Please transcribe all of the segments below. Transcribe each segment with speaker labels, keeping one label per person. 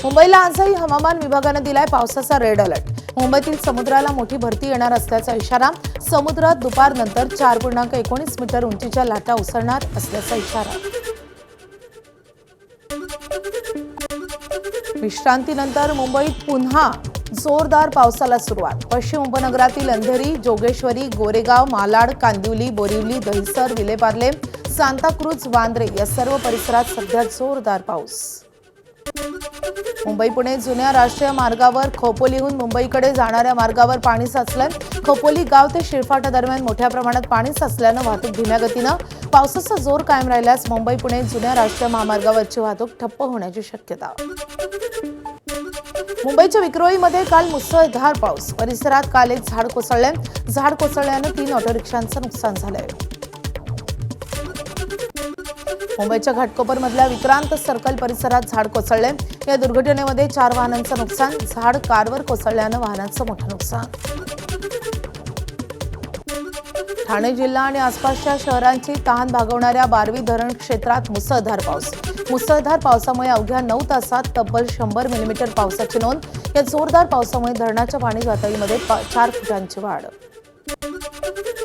Speaker 1: मुंबईला आजही हवामान विभागाने दिलाय पावसाचा रेड अलर्ट। मुंबईतील समुद्राला मोठी भरती येणार असल्याचा इशारा। समुद्रात दुपारनंतर 4.19 मीटर उंचीच्या लाटा उसळणार असल्याचा इशारा। विश्रांतीनंतर मुंबईत पुन्हा जोरदार पावसाला सुरुवात। पश्चिम उपनगरातील अंधेरी, जोगेश्वरी, गोरेगाव, मालाड, कांदिवली, बोरिवली, दहिसर, विलेपार्ले, सांताक्रूज, वांद्रे या सर्व परिसरात सध्या जोरदार पाऊस। मुंबई पुणे जुन्या राष्ट्रीय मार्गावर खोपोलीहून मुंबईकडे जाणाऱ्या मार्गावर पाणी साचलंय। खोपोली गाव ते शिरफाटा दरम्यान मोठ्या प्रमाणात पाणी साचल्यानं वाहतूक धीम्या गतीनं। पावसाचा जोर कायम राहिल्यास मुंबई पुणे जुन्या राष्ट्रीय महामार्गावरची वाहतूक ठप्प होण्याची शक्यता। मुंबईच्या विक्रोळीमध्ये काल मुसळधार पाऊस। परिसरात काल एक झाड कोसळले। झाड कोसळल्यानं 3 ऑटो रिक्षांचं नुकसान झालंय। मुंबईच्या घाटकोपरमधल्या विक्रांत सर्कल परिसरात झाड कोसळले। या दुर्घटनेमध्ये 4 वाहनांचं नुकसान। झाड कारवर कोसळल्यानं वाहनांचं मोठं नुकसान। ठाणे जिल्हा आणि आसपासच्या शहरांची तहान भागवणाऱ्या बारवी धरण क्षेत्रात मुसळधार पाऊस। मुसळधार पावसामुळे अवघ्या 9 तासात तब्बल 100 मिलीमीटर पावसाची नोंद। या जोरदार पावसामुळे धरणाच्या पाणी पातळीमध्ये 4 फुटांची वाढ।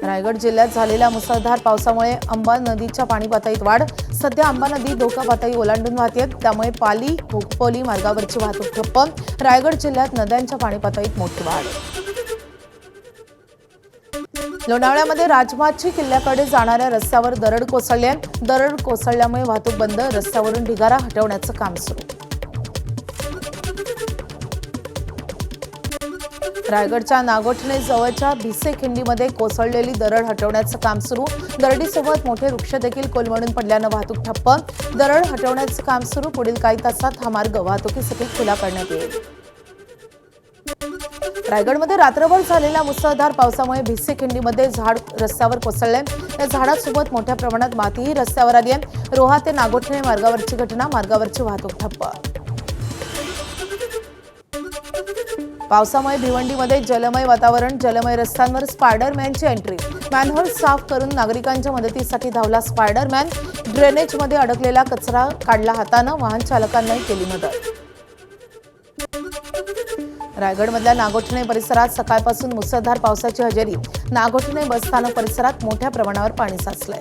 Speaker 1: रायगड जिल्ह्यात झालेल्या मुसळधार पावसामुळे अंबा नदीच्या पाणी पातळीत वाढ। सध्या अंबा नदी धोका पातळी ओलांडून वाहते, त्यामुळे पाली खोपोली मार्गावरची वाहतूक ठप्प। रायगड जिल्ह्यात नद्यांच्या पाणी पातळीत मोठी वाढ। लोणावळ्यामध्ये राजमाची किल्ल्याकडे जाणाऱ्या रस्त्यावर दरड कोसळली। दरड कोसळल्यामुळे वाहतूक बंद। रस्त्यावरून ढिगारा हटवण्याचं काम सुरू। रायगडच्या नागोठणे जवळच्या भिसे खिंडीमध्ये कोसळलेली दरड हटवण्याचं काम सुरू। दरडीसोबत मोठे वृक्ष देखील कोलमडून पडल्यानं वाहतूक ठप्प। दरड हटवण्याचं काम सुरू। पुढील काही तासात हा मार्ग वाहतुकीसाठी खुला करण्यात येईल। रायगडमध्ये रात्रभर झालेल्या मुसळधार पावसामुळे भिसे खिंडीमध्ये झाड रस्त्यावर कोसळले। या झाडासोबत मोठ्या प्रमाणात मातीही रस्त्यावर आली आहे। रोहा ते नागोठणे मार्गावरची घटना। मार्गावरची वाहतूक ठप्प। पावसामुळे भिवंडीमध्ये जलमय वातावरण। जलमय रस्त्यांवर स्पायडरमॅनची एंट्री। मॅनहोल साफ करून नागरिकांच्या मदतीसाठी धावला स्पायडरमॅन। ड्रेनेजमध्ये अडकलेला कचरा काढला हातानं। वाहन चालकांनाही केली मदत। रायगडमधल्या नागोठणे परिसरात सकाळपासून मुसळधार पावसाची हजेरी। नागोठणे बसस्थानक परिसरात मोठ्या प्रमाणावर पाणी साचलंय।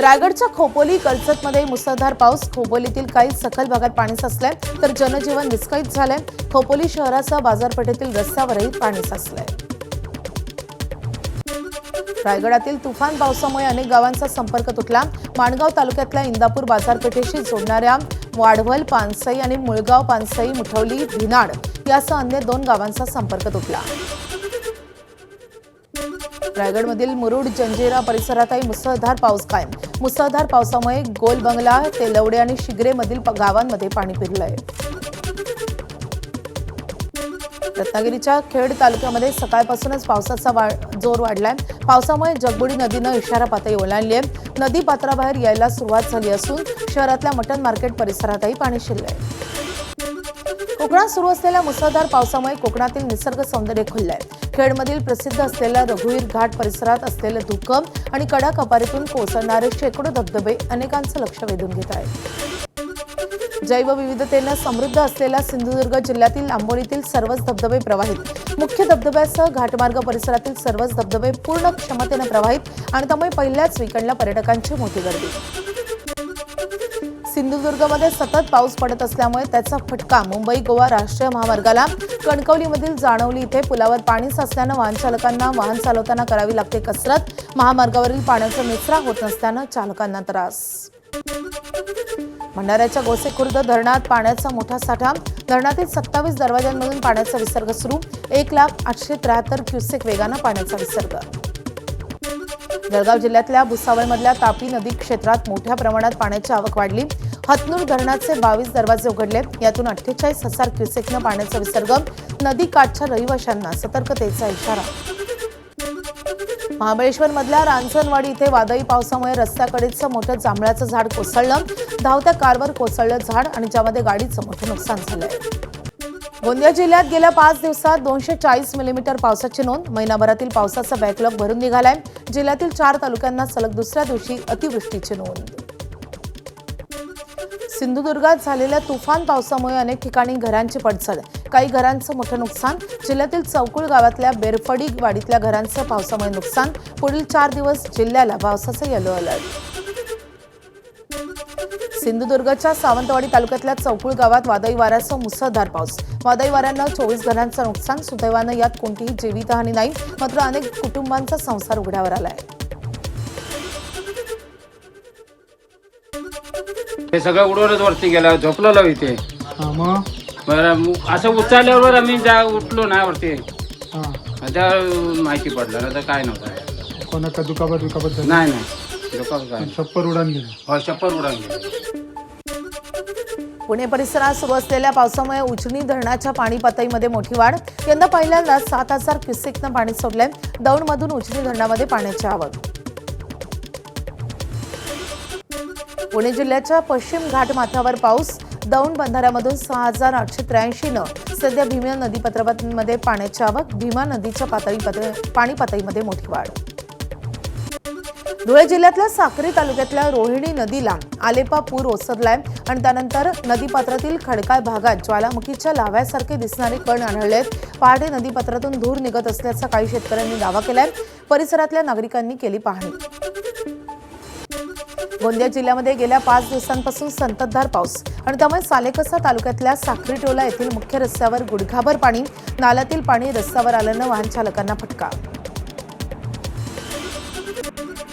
Speaker 1: रायगडच्या खोपोली कर्जतमध्ये मुसळधार पाऊस। खोपोलीतील काही सखल भागात पाणी साचलंय, तर जनजीवन विस्कळीत झालंय। खोपोली शहरासह बाजारपेठेतील रस्त्यावरही पाणी साचलंय। रायगडातील तुफान पावसामुळे अनेक गावांचा संपर्क तुटला। माणगाव तालुक्यातल्या इंदापूर बाजारपेठेशी जोडणाऱ्या वाढवल, पानसई आणि मुळगाव, पानसई, मुठवली, भिनाड यासह अन्य 2 गावांचा संपर्क तुटला। रायगडमधील मुरुड, जंजिरा परिसरातही मुसळधार पाऊस कायम। मुसळधार पावसामुळे गोल बंगला, तेलवडे आणि शिगरेमधील गावांमध्ये पाणी शिरलंय। रत्नागिरीच्या खेड तालुक्यामध्ये सकाळपासूनच पावसाचा जोर वाढलाय। पावसामुळे जगबुडी नदीनं इशारा पातळी ओलांडली आहे। नदी पात्राबाहेर यायला सुरुवात झाली असून शहरातल्या मटन मार्केट परिसरातही पाणी शिरलंय। कोकणात सुरू असलेल्या मुसळधार पावसामुळे कोकणातील निसर्ग सौंदर्य खुललंय। खेडमधील प्रसिद्ध असलेल्या रघुवीर घाट परिसरात असलेलं धुकं आणि कडा कपारीतून कोसळणारे शेकडो धबधबे अनेकांचं लक्ष वेधून घेत आहेत। जैवविविधतेनं समृद्ध असलेल्या सिंधुदुर्ग जिल्ह्यातील आंबोलीतील सर्वच धबधबे प्रवाहित। मुख्य धबधब्यासह घाटमार्ग परिसरातील सर्वच धबधबे पूर्ण क्षमतेनं प्रवाहित आणि त्यामुळे पहिल्याच वीकेंडला पर्यटकांची मोठी गर्दी। सिंधुदुर्गमध्ये सतत पाऊस पडत असल्यामुळे त्याचा फटका मुंबई गोवा राष्ट्रीय महामार्गाला। कणकवलीमधील जाणवली इथे पुलावर पाणी साचल्यानं वाहन चालकांना वाहन चालवताना करावी लागते कसरत। महामार्गावरील पाण्याचा निचरा होत नसल्यानं चालकांना त्रास। भंडाऱ्याच्या गोसेखुर्द धरणात पाण्याचा मोठा साठा। धरणातील 27 दरवाजांमधून पाण्याचा विसर्ग सुरू। 1,873 क्युसेक वेगानं पाण्याचा विसर्ग। जळगाव जिल्ह्यातल्या भुसावळमधल्या तापी नदी क्षेत्रात मोठ्या प्रमाणात पाण्याची आवक वाढली। हतनूर धरणाचे 22 दरवाजे उघडले। यातून 48,000 क्युसेकनं पाण्याचा विसर्ग। नदी काठच्या रहिवाशांना सतर्कतेचा इशारा। महाबळेश्वरमधल्या रांजणवाडी इथे वादळी पावसामुळे रस्त्याकडेचं मोठं जांभळाचं झाड कोसळलं। धावत्या कारवर कोसळलं झाड आणि ज्यामध्ये गाडीचं मोठं नुकसान झालंय। गोंदिया जिल्ह्यात गेल्या 5 दिवसात 240 मिलीमीटर पावसाची नोंद। महिनाभरातील पावसाचा बॅकलॉग भरून निघालाय। जिल्ह्यातील 4 तालुक्यांना सलग दुसऱ्या दिवशी अतिवृष्टीची नोंद। सिंधुदुर्गात झालेल्या तुफान पावसामुळे अनेक ठिकाणी घरांची पडझड, काही घरांचं मोठं नुकसान. जिल्ह्यातील चौकुळ गावातल्या बेरफडी वाडीतल्या घरांचं पावसामुळे नुकसान. पुढील 4 दिवस जिल्ह्याला पावसाचा येलो अलर्ट. सिंधुदुर्गच्या सावंतवाडी तालुक्यातल्या चौकुळ गावात वादळी वाऱ्यासह मुसळधार पाऊस. वादळी वाऱ्यानं 24 घरांचं नुकसान. सुदैवानं यात कोणतीही जीवितहानी नाही, मात्र अनेक कुटुंबांचा संसार उघड्यावर आलाय.
Speaker 2: हे सगळं उडवत वरती गेला, झोपलेलो इथे.
Speaker 3: मग
Speaker 2: बरं असं उचलल्यावर आम्ही उठलो ना वरती,
Speaker 3: हां
Speaker 2: त्या माहिती पडलं ना, तर काय नव्हतं.
Speaker 3: कोणाका दुखापत झाली?
Speaker 2: नाही दुखापत काय.
Speaker 3: छप्पर उडान गेलं.
Speaker 2: हो, छप्पर उडान गेलं.
Speaker 1: पुणे परिसरात सुरू असलेल्या पावसामुळे उजनी धरणाच्या पाणी पातळीमध्ये मोठी वाढ. यंदा पहिल्यांदाच 7,000 क्युसेकनं पाणी सोडलंय. दौंडमधून उजनी धरणामध्ये पाण्याची आवक. पुणे जिल्ह्याच्या पश्चिम घाट माथ्यावर पाऊस. दौंड बंधाऱ्यामधून 6,883 सध्या भीमा नदी पात्रामध्ये पाण्याची आवक. भीमा नदीच्या पाणी पातळीमध्ये मोठी वाढ. धुळे जिल्ह्यातल्या साक्री तालुक्यातल्या रोहिणी नदीला आलेपा पूर ओसरलाय आणि त्यानंतर नदीपात्रातील खडकाळ भागात ज्वालामुखीच्या लाव्यासारखे दिसणारे कण आढळलेत. पहाटे नदीपात्रातून धूर निघत असल्याचा काही शेतकऱ्यांनी दावा केलाय. परिसरातल्या नागरिकांनी केली पाहणी. गोंदिया जिल्ह्यामध्ये गेल्या 5 दिवसांपासून संततधार पाऊस आणि त्यामुळे सालेकसा तालुक्यातल्या साखरी टोला येथील मुख्य रस्त्यावर गुडघाभर पाणी. नाल्यातील पाणी रस्त्यावर आल्यानं वाहन चालकांना फटका.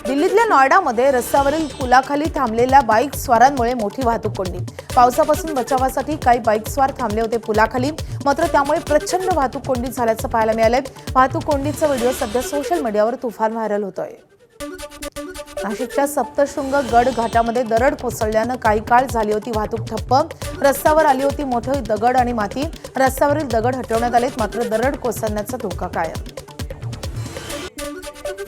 Speaker 1: दिल्लीतल्या नोएडामध्ये रस्त्यावरील पुलाखाली थांबलेल्या बाईक स्वारांमुळे मोठी वाहतूक कोंडी. पावसापासून बचावासाठी काही बाईक स्वार थांबले होते पुलाखाली, मात्र त्यामुळे प्रचंड वाहतूक कोंडी झाल्याचं पाहायला मिळालंय. वाहतूक कोंडीचा व्हिडिओ सध्या सोशल मीडियावर तुफान व्हायरल होतोय. नाशिकच्या सप्तशृंग गड घाटामध्ये दरड कोसळल्यानं काही काळ झाली होती वाहतूक ठप्प. रस्त्यावर आली होती मोठी दगड आणि माती. रस्त्यावरील दगड हटवण्यात आलेत, मात्र दरड कोसळण्याचा धोका कायम.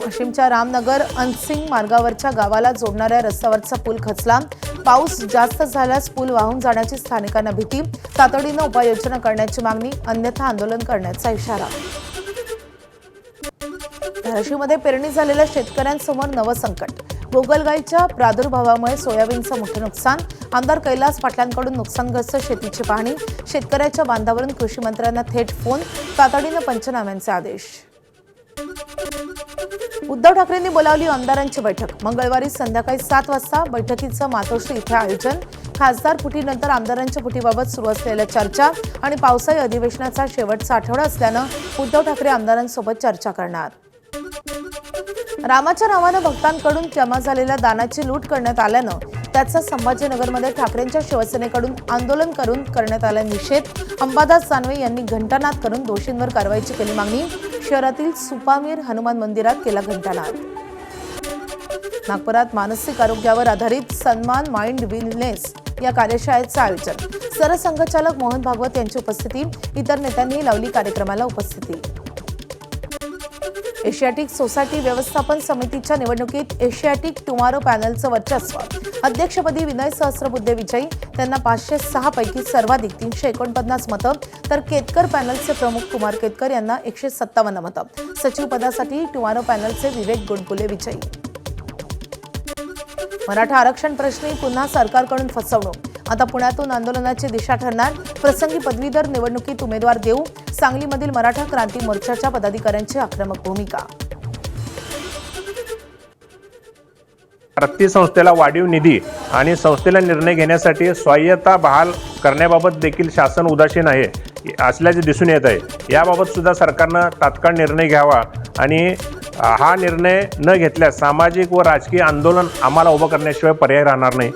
Speaker 1: वाशिमच्या रामनगर अनसिंग मार्गावरच्या गावाला जोडणाऱ्या रस्त्यावरचा पूल खचला. पाऊस जास्त झाल्यास पूल वाहून जाण्याची स्थानिकांना भीती. तातडीनं उपाययोजना करण्याची मागणी, अन्यथा आंदोलन करण्याचा इशारा. धाराशिवमध्ये पेरणी झालेल्या शेतकऱ्यांसमोर नवं संकट. गोगलगाईच्या प्रादुर्भावामुळे सोयाबीनचं मोठं नुकसान. आमदार कैलास पाटलांकडून नुकसानग्रस्त शेतीची पाहणी. शेतकऱ्याच्या बांधावरून कृषी मंत्र्यांना थेट फोन. तातडीनं पंचनाम्यांचे आदेश. उद्धव ठाकरेंनी बोलावली आमदारांची बैठक. मंगळवारी संध्याकाळी 7 वाजता बैठकीचं मातोश्री इथे आयोजन. खासदार फुटीनंतर आमदारांच्या फुटीबाबत सुरू असलेल्या चर्चा आणि पावसाळी अधिवेशनाचा शेवटचा आठवडा असल्यानं उद्धव ठाकरे आमदारांसोबत चर्चा करणार. रामाच्या नावानं भक्तांकडून जमा झालेल्या दानाची लूट करण्यात आल्यानं त्याचा संभाजीनगरमध्ये ठाकरेंच्या शिवसेनेकडून आंदोलन करून करण्यात आला निषेध. अंबादास दानवे यांनी घंटानाद करून दोषींवर कारवाईची केली मागणी. शहरातील सुपामीर हनुमान मंदिरात केला घंटानाद. नागपुरात मानसिक आरोग्यावर आधारित सन्मान माइंड वेलनेस या कार्यशाळेचं आयोजन. सरसंघचालक मोहन भागवत यांची उपस्थिती. इतर नेत्यांनी लावली कार्यक्रमाला उपस्थिती. एशियाटिक सोसायटी व्यवस्थापन समितीच्या निवडणुकीत एशियाटिक टुमारो पॅनलचं वर्चस्व. अध्यक्षपदी विनय सहस्रबुद्धे विजयी. त्यांना 506 पैकी सर्वाधिक 349 मतं, तर केतकर पॅनलचे प्रमुख कुमार केतकर यांना 157 मतं. सचिवपदासाठी टुमारो पॅनलचे विवेक गुडगुले विजयी. मराठा आरक्षण प्रश्नी पुन्हा सरकारकडून फसवणूक. आता पुण्यातून आंदोलनाची दिशा ठरणार. प्रसंगी पदवीधर निवडणुकीत उमेदवार देऊ. सांगलीमधील मराठा क्रांती मोर्चाच्या पदाधिकाऱ्यांची आक्रमक भूमिका.
Speaker 4: प्रत्येक संस्थेला वाढीव निधी आणि संस्थेला निर्णय घेण्यासाठी स्वायत्ता बहाल करण्याबाबत देखील शासन उदासीन आहे असल्याचे दिसून येत आहे. याबाबत सुद्धा सरकारनं तात्काळ निर्णय घ्यावा आणि हा निर्णय न घेतल्यास सामाजिक व राजकीय आंदोलन आम्हाला उभं करण्याशिवाय पर्याय राहणार नाही.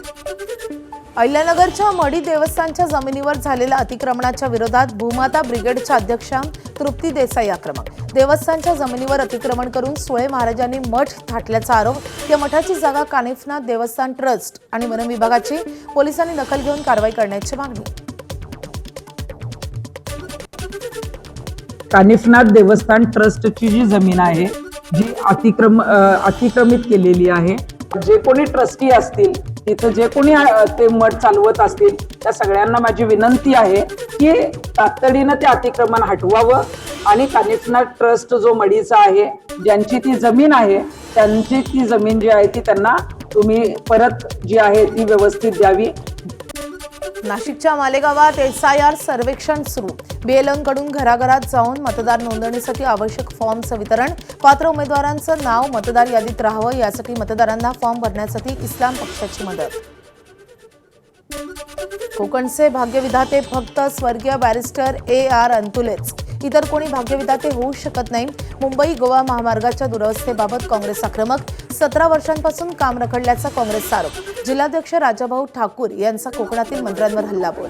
Speaker 1: अहिल्यानगरच्या मढी देवस्थानच्या जमिनीवर झालेल्या अतिक्रमणाच्या विरोधात भूमाता ब्रिगेडच्या अध्यक्षा तृप्ती देसाई आक्रमक. देवस्थानच्या जमिनीवर अतिक्रमण करून सुळे महाराजांनी मठ थाटल्याचा आरोप. या मठाची जागा कानिफनाथ देवस्थान ट्रस्ट आणि वन विभागाची. पोलिसांनी दखल घेऊन कारवाई करण्याची मागणी.
Speaker 5: कानिफनाथ देवस्थान ट्रस्टची जी जमीन आहे जी अतिक्रमित केलेली आहे. जे कोणी ट्रस्टी असतील, तिथं जे कोणी ते मठ चालवत असतील, त्या सगळ्यांना माझी विनंती आहे की तातडीनं ते अतिक्रमण हटवावं आणि कानिफनाथ ट्रस्ट जो मडीचा आहे, ज्यांची ती जमीन आहे, त्यांची ती जमीन जी आहे ती त्यांना तुम्ही परत जी आहे ती व्यवस्थित द्यावी.
Speaker 1: नाशिकच्या मालेगावात SIR सर्वेक्षण सुरू. BLM कडून घराघरात जाऊन मतदार नोंदणीसाठी आवश्यक फॉर्मचं वितरण. पात्र उमेदवारांचं नाव मतदार यादीत राहावं यासाठी मतदारांना फॉर्म भरण्यासाठी इस्लाम पक्षाची मदत. कोकणचे भाग्यविधाते फक्त स्वर्गीय बॅरिस्टर AR अंतुलेच, इतर कोणी भाग्यविधाते होऊ शकत नाही. मुंबई गोवा महामार्गाच्या दुरवस्थेबाबत काँग्रेस आक्रमक. 17 वर्षांपासून काम रखडल्याचा काँग्रेसचा आरोप. जिल्हाध्यक्ष राजाभाऊ ठाकूर यांचा कोकणातील मंत्र्यांवर हल्लाबोल.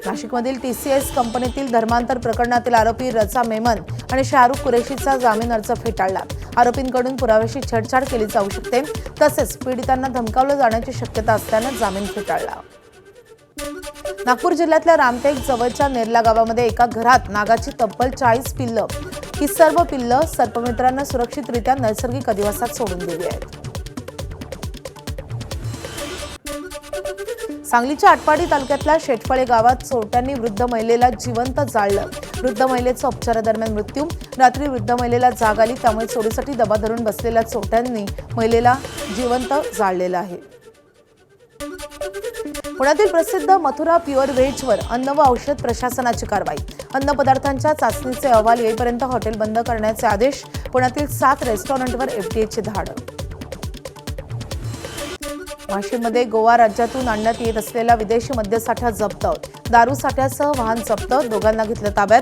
Speaker 1: नाशिकमधील TCS कंपनीतील धर्मांतर प्रकरणातील आरोपी रजा मेमन आणि शाहरुख कुरेशीचा जामीन अर्ज फेटाळला. आरोपींकडून पुराव्याशी छेडछाड केली जाऊ शकते, तसेच पीडितांना धमकावलं जाण्याची शक्यता असल्यानं जामीन फेटाळला. नागपूर जिल्ह्यातल्या रामटेक जवळच्या नेरला गावामध्ये एका घरात नागाची तब्बल 40 पिल्लं. ही सर्व पिल्लं सर्पमित्रांना सुरक्षितरित्या नैसर्गिक अधिवासात सोडून दिली आहेत. सांगलीच्या आटपाडी तालुक्यातल्या शेटफळे गावात चोरट्यांनी वृद्ध महिलेला जिवंत जाळलं. वृद्ध महिलेचा उपचारादरम्यान मृत्यू. रात्री वृद्ध महिलेला जाग आली, त्यामुळे चोरीसाठी दबा धरून बसलेल्या चोरट्यांनी महिलेला जिवंत जाळलेलं आहे. पुण्यातील प्रसिद्ध मथुरा प्युअर व्हेजवर अन्न व औषध प्रशासनाची कारवाई. अन्नपदार्थांच्या चाचणीचे अहवाल येईपर्यंत हॉटेल बंद करण्याचे आदेश. पुण्यातील 7 रेस्टॉरंटवर FDAची धाड. वाशिममध्ये गोवा राज्यातून आणण्यात येत असलेला विदेशी मद्यसाठा जप्त. दारू साठ्यासह वाहन जप्त. दोघांना घेतलं ताब्यात.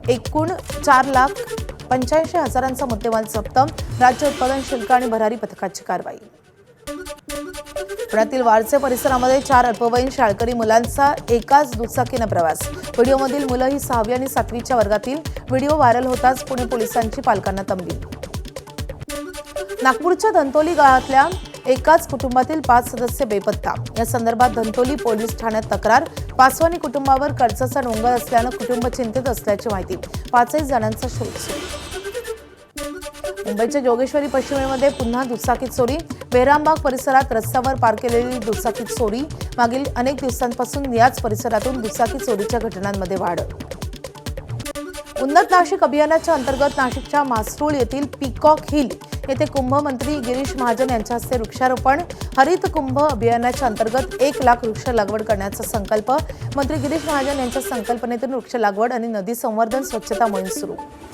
Speaker 1: एकूण 4,85,000चा मुद्देमाल जप्त. राज्य उत्पादन शुल्क आणि भरारी पथकाची कारवाई. पुण्यातील वारचे परिसरामध्ये 4 अल्पवयीन शाळकरी मुलांचा एकाच दुचाकीनं प्रवास. व्हिडिओमधील मुलं ही 6वी आणि 7वीच्या वर्गातील. व्हिडिओ व्हायरल होताच पुणे पोलिसांची पालकांना तंबी. नागपूरच्या धंतोली गावातल्या एकाच कुटुंबातील 5 सदस्य बेपत्ता. या संदर्भात धंतोली पोलीस ठाण्यात तक्रार. पासवानी कुटुंबावर कर्जाचा डोंगर असल्यानं कुटुंब चिंतित असल्याची माहिती. 5 जणांचा शोध सुरू. मुंबईच्या जोगेश्वरी पश्चिमेमध्ये पुन्हा दुचाकी चोरी. बेहरामबाग परिसरात रस्त्यावर पार्क केलेली दुचाकी चोरी. मागील अनेक दिवसांपासून याच परिसरातून दुचाकी चोरीच्या घटनांमध्ये वाढ. उन्नत नाशिक अभियानाच्या अंतर्गत नाशिकच्या मासरूळ येथील पीकॉक हिल येथे कुंभमंत्री गिरीश महाजन यांच्या हस्ते वृक्षारोपण. हरित कुंभ अभियानाच्या अंतर्गत 1 लाख वृक्ष लागवड करण्याचा संकल्प. मंत्री गिरीश महाजन यांच्या संकल्पनेतून वृक्ष लागवड आणि नदी संवर्धन स्वच्छता मोहीम सुरू.